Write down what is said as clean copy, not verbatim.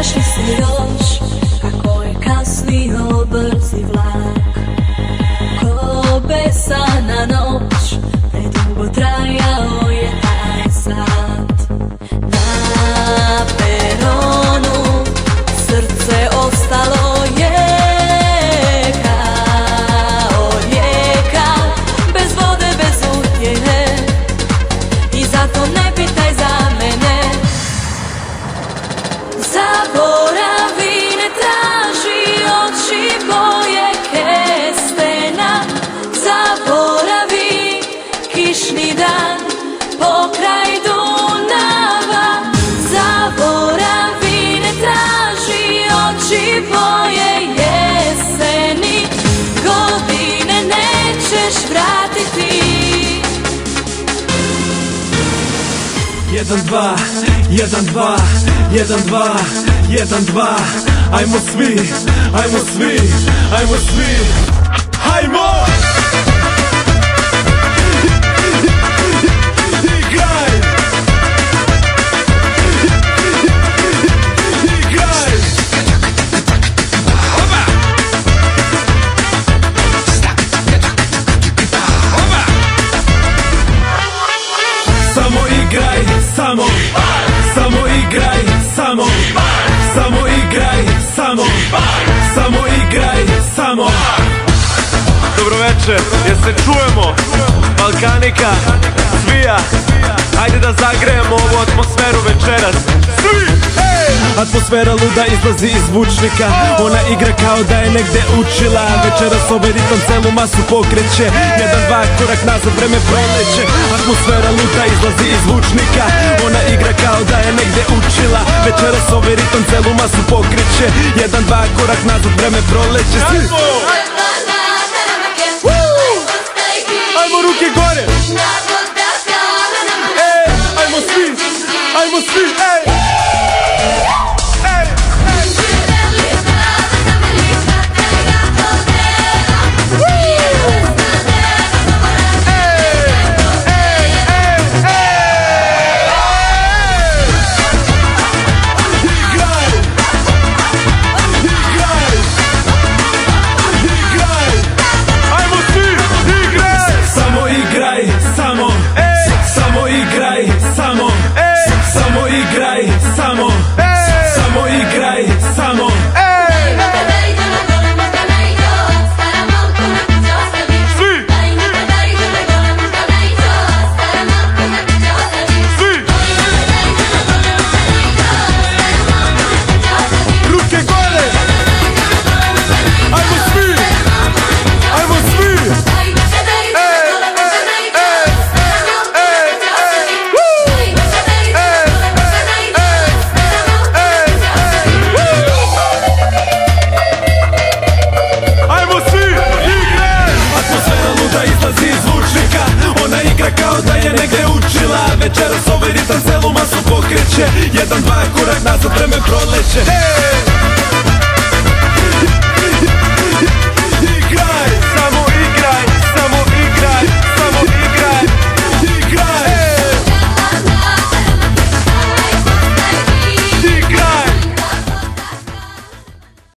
sećaš li se još kako je kasnio brzi vlak, ko besana noć, predugo trajao je taj sat. Na peronu srce ostalo je kao rijeka, bez vode, bez utjehe, i zato ne pitaj za mene. Zaboravi, ne traži oči boje kestena, zaboravi kišni dan pokraj Dunava, zaboravi, ne traži oči boje jeseni, godine nećeš vratiti. 1, 2, 1, 2, 1, 2, 1, 2. Ajmo svi, ajmo svi, ajmo svi. Hajmo! Igraj! Igraj! Oba! Oba! Samo igraj, samo igraj, samo igraj, samo igraj, samo. Dobro večer, jel se čujemo? Balkanika, svija, ajde da zagrejemo ovu atmosferu večeras. Svi, hej! Atmosfera luda izlazi iz zvučnika, ona igra kao da je negde učila. Večeras ovaj ritam celu masu pokreće, 1, 2, korak nazad, vreme proleće. Atmosfera luda izlazi iz zvučnika, ona igra kao da je negde učila. Večeras ovaj ritam celu masu pokreće, 1, 2, korak nazad, vreme proleće. Svi! Ajmo ruke gore! Ajmo svi! Ajmo svi! Večeras ovaj ritam celu masu pokreće, 1, 2, korak nazad, vreme proleće.